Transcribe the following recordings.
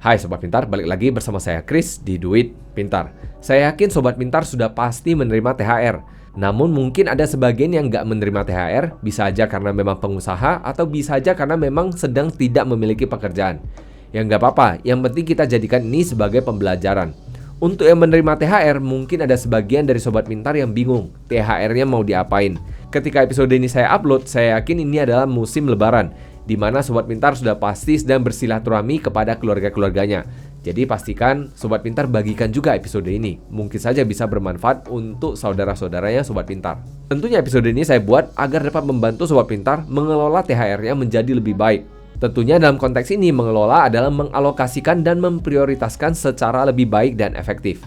Hai Sobat Pintar, balik lagi bersama saya Chris di Duit Pintar. Saya yakin Sobat Pintar sudah pasti menerima THR. Namun mungkin ada sebagian yang nggak menerima THR, bisa aja karena memang pengusaha atau bisa aja karena memang sedang tidak memiliki pekerjaan. Ya nggak apa-apa, yang penting kita jadikan ini sebagai pembelajaran. Untuk yang menerima THR, mungkin ada sebagian dari Sobat Pintar yang bingung THR-nya mau diapain. Ketika episode ini saya upload, saya yakin ini adalah musim lebaran, di mana Sobat Pintar sudah pasti sedang bersilaturahmi kepada keluarga-keluarganya. Jadi pastikan Sobat Pintar bagikan juga episode ini. Mungkin saja bisa bermanfaat untuk saudara-saudaranya Sobat Pintar. Tentunya episode ini saya buat agar dapat membantu Sobat Pintar mengelola THR-nya menjadi lebih baik. Tentunya dalam konteks ini mengelola adalah mengalokasikan dan memprioritaskan secara lebih baik dan efektif.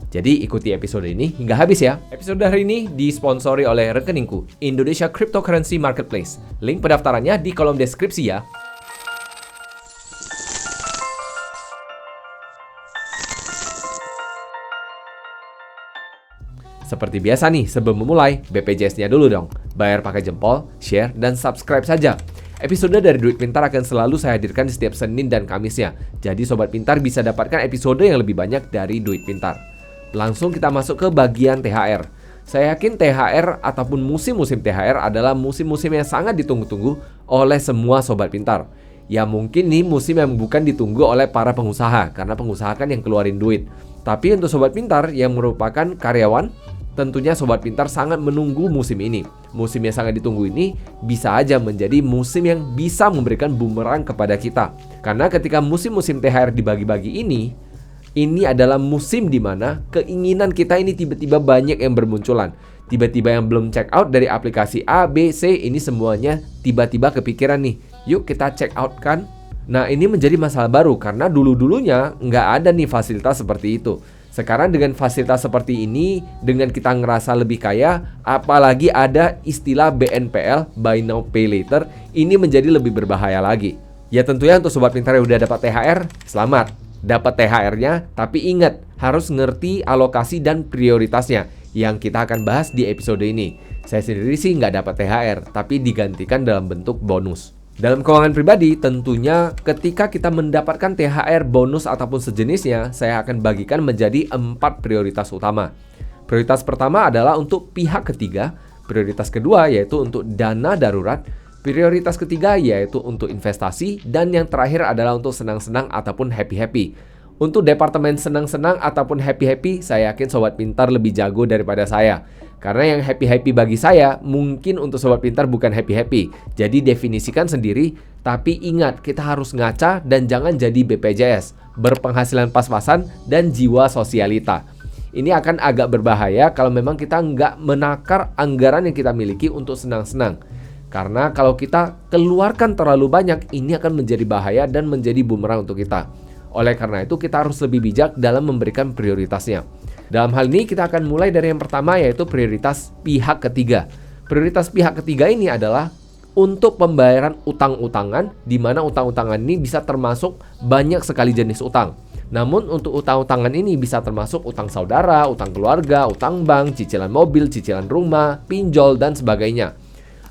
Jadi ikuti episode ini hingga habis ya. Episode hari ini disponsori oleh rekeningku, Indonesia Cryptocurrency Marketplace. Link pendaftarannya di kolom deskripsi ya. Seperti biasa nih, sebelum memulai, BPJS-nya dulu dong. Bayar pakai jempol, share, dan subscribe saja. Episode dari Duit Pintar akan selalu saya hadirkan di setiap Senin dan Kamisnya. Jadi Sobat Pintar bisa dapatkan episode yang lebih banyak dari Duit Pintar. Langsung kita masuk ke bagian THR. Saya yakin THR ataupun musim-musim THR adalah musim-musim yang sangat ditunggu-tunggu oleh semua Sobat Pintar. Ya mungkin nih musim yang bukan ditunggu oleh para pengusaha, karena pengusaha kan yang keluarin duit. Tapi untuk Sobat Pintar yang merupakan karyawan, tentunya Sobat Pintar sangat menunggu musim ini. Musim yang sangat ditunggu ini bisa aja menjadi musim yang bisa memberikan bumerang kepada kita. Karena ketika musim-musim THR dibagi-bagi ini adalah musim di mana keinginan kita ini tiba-tiba banyak yang bermunculan. Tiba-tiba yang belum check out dari aplikasi A, B, C, ini semuanya tiba-tiba kepikiran nih, yuk kita check out kan? Nah ini menjadi masalah baru karena dulu-dulunya nggak ada nih fasilitas seperti itu. Sekarang dengan fasilitas seperti ini, dengan kita ngerasa lebih kaya, apalagi ada istilah BNPL, Buy Now Pay Later, ini menjadi lebih berbahaya lagi. Ya tentunya untuk Sobat Pintar yang udah dapat THR, selamat. Dapat THR-nya, tapi ingat, harus ngerti alokasi dan prioritasnya, yang kita akan bahas di episode ini. Saya sendiri sih nggak dapat THR, tapi digantikan dalam bentuk bonus. Dalam keuangan pribadi, tentunya ketika kita mendapatkan THR, bonus ataupun sejenisnya, saya akan bagikan menjadi 4 prioritas utama. Prioritas pertama adalah untuk pihak ketiga, prioritas kedua yaitu untuk dana darurat, prioritas ketiga yaitu untuk investasi, dan yang terakhir adalah untuk senang-senang ataupun happy-happy. Untuk departemen senang-senang ataupun happy-happy, saya yakin Sobat Pintar lebih jago daripada saya. Karena yang happy-happy bagi saya, mungkin untuk Sobat Pintar bukan happy-happy. Jadi definisikan sendiri, tapi ingat kita harus ngaca dan jangan jadi BPJS, berpenghasilan pas-pasan dan jiwa sosialita. Ini akan agak berbahaya kalau memang kita nggak menakar anggaran yang kita miliki untuk senang-senang. Karena kalau kita keluarkan terlalu banyak, ini akan menjadi bahaya dan menjadi bumerang untuk kita. Oleh karena itu kita harus lebih bijak dalam memberikan prioritasnya. Dalam hal ini kita akan mulai dari yang pertama yaitu prioritas pihak ketiga. Prioritas pihak ketiga ini adalah untuk pembayaran utang-utangan, di mana utang-utangan ini bisa termasuk banyak sekali jenis utang. Namun untuk utang-utangan ini bisa termasuk utang saudara, utang keluarga, utang bank, cicilan mobil, cicilan rumah, pinjol, dan sebagainya.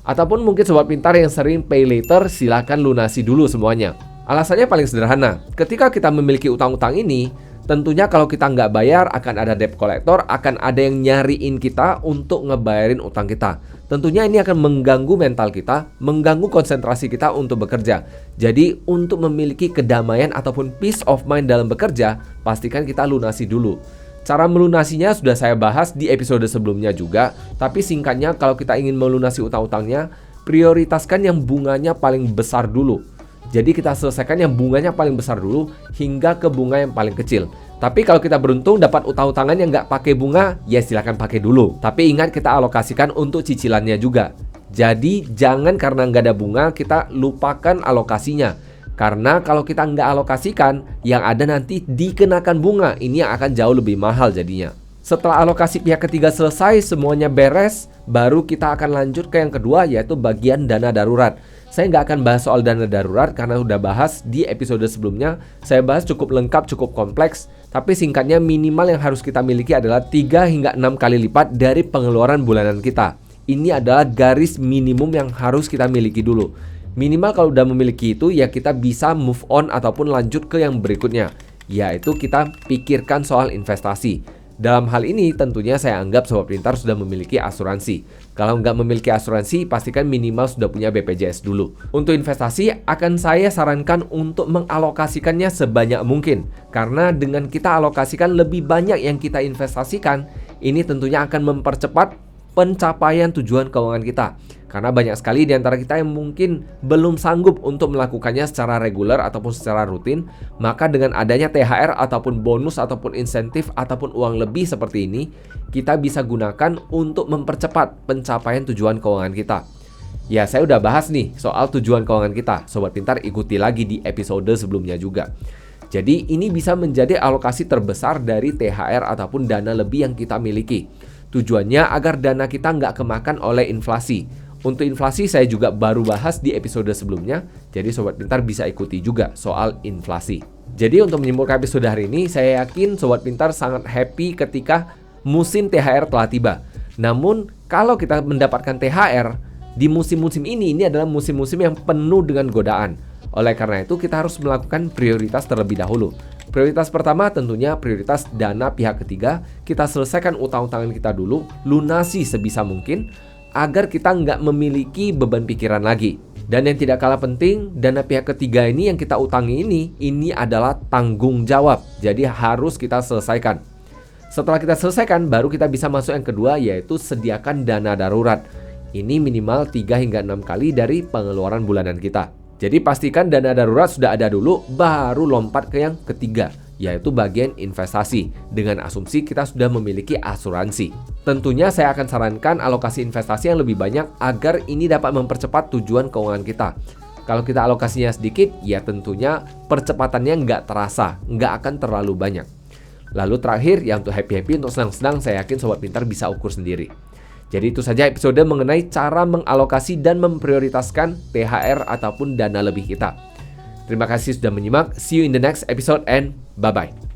Ataupun mungkin Sobat Pintar yang sering pay later, silakan lunasi dulu semuanya. Alasannya paling sederhana, ketika kita memiliki utang-utang ini, tentunya kalau kita nggak bayar akan ada debt collector, akan ada yang nyariin kita untuk ngebayarin utang kita. Tentunya ini akan mengganggu mental kita, mengganggu konsentrasi kita untuk bekerja. Jadi untuk memiliki kedamaian ataupun peace of mind dalam bekerja, pastikan kita lunasi dulu. Cara melunasinya sudah saya bahas di episode sebelumnya juga, tapi singkatnya kalau kita ingin melunasi utang-utangnya, prioritaskan yang bunganya paling besar dulu. Jadi kita selesaikan yang bunganya paling besar dulu hingga ke bunga yang paling kecil. Tapi kalau kita beruntung dapat utang-utangan yang nggak pakai bunga, ya silakan pakai dulu. Tapi ingat kita alokasikan untuk cicilannya juga. Jadi jangan karena nggak ada bunga kita lupakan alokasinya. Karena kalau kita nggak alokasikan, yang ada nanti dikenakan bunga. Ini yang akan jauh lebih mahal jadinya. Setelah alokasi pihak ketiga selesai, semuanya beres, baru kita akan lanjut ke yang kedua yaitu bagian dana darurat. Saya nggak akan bahas soal dana darurat karena udah bahas di episode sebelumnya. Saya bahas cukup lengkap, cukup kompleks. Tapi singkatnya minimal yang harus kita miliki adalah 3 hingga 6 kali lipat dari pengeluaran bulanan kita. Ini adalah garis minimum yang harus kita miliki dulu. Minimal kalau udah memiliki itu ya kita bisa move on ataupun lanjut ke yang berikutnya, yaitu kita pikirkan soal investasi. Dalam hal ini tentunya saya anggap Sobat Pintar sudah memiliki asuransi. Kalau nggak memiliki asuransi, pastikan minimal sudah punya BPJS dulu. Untuk investasi, akan saya sarankan untuk mengalokasikannya sebanyak mungkin. Karena dengan kita alokasikan lebih banyak yang kita investasikan, ini tentunya akan mempercepat pencapaian tujuan keuangan kita. Karena banyak sekali di antara kita yang mungkin belum sanggup untuk melakukannya secara reguler ataupun secara rutin, maka dengan adanya THR ataupun bonus ataupun insentif ataupun uang lebih seperti ini, kita bisa gunakan untuk mempercepat pencapaian tujuan keuangan kita. Ya, saya udah bahas nih soal tujuan keuangan kita. Sobat Pintar ikuti lagi di episode sebelumnya juga. Jadi ini bisa menjadi alokasi terbesar dari THR ataupun dana lebih yang kita miliki. Tujuannya agar dana kita nggak kemakan oleh inflasi. Untuk inflasi saya juga baru bahas di episode sebelumnya, jadi Sobat Pintar bisa ikuti juga soal inflasi. Jadi untuk menyimpulkan episode hari ini, saya yakin Sobat Pintar sangat happy ketika musim THR telah tiba. Namun kalau kita mendapatkan THR di musim-musim ini adalah musim-musim yang penuh dengan godaan. Oleh karena itu kita harus melakukan prioritas terlebih dahulu. Prioritas pertama tentunya prioritas dana pihak ketiga. Kita selesaikan utang-utangan kita dulu, lunasi sebisa mungkin, agar kita nggak memiliki beban pikiran lagi. Dan yang tidak kalah penting, dana pihak ketiga ini yang kita utangi ini adalah tanggung jawab. Jadi harus kita selesaikan. Setelah kita selesaikan, baru kita bisa masuk yang kedua, yaitu sediakan dana darurat. Ini minimal 3 hingga 6 kali dari pengeluaran bulanan kita. Jadi pastikan dana darurat sudah ada dulu, baru lompat ke yang ketiga, yaitu bagian investasi. Dengan asumsi kita sudah memiliki asuransi. Tentunya saya akan sarankan alokasi investasi yang lebih banyak agar ini dapat mempercepat tujuan keuangan kita. Kalau kita alokasinya sedikit, ya tentunya percepatannya nggak terasa, nggak akan terlalu banyak. Lalu terakhir, ya untuk happy-happy, untuk senang-senang, saya yakin Sobat Pintar bisa ukur sendiri. Jadi itu saja episode mengenai cara mengalokasi dan memprioritaskan THR ataupun dana lebih kita. Terima kasih sudah menyimak. See you in the next episode and bye-bye.